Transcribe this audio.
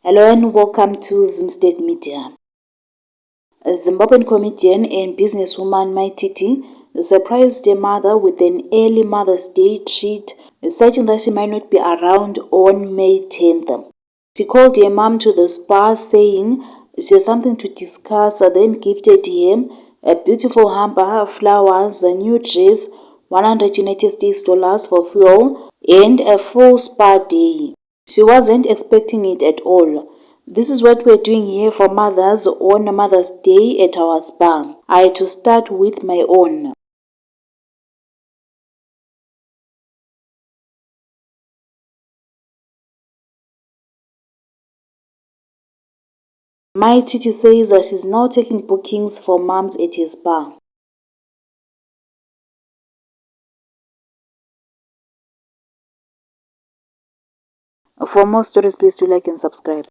Hello and welcome to Zimstate Media. A Zimbabwean comedian and businesswoman Mai Titi surprised her mother with an early Mother's Day treat, citing that she might not be around on May 10th. She called her mom to the spa, saying she has something to discuss, then gifted him a beautiful hamper, flowers, a new dress, 100 United States dollars for fuel, and a full spa day. She wasn't expecting it at all. This is what we're doing here for mothers on Mother's Day at our spa. I had to start with my own. Mai Titi says that she's now taking bookings for moms at her spa. For more stories, please do like and subscribe.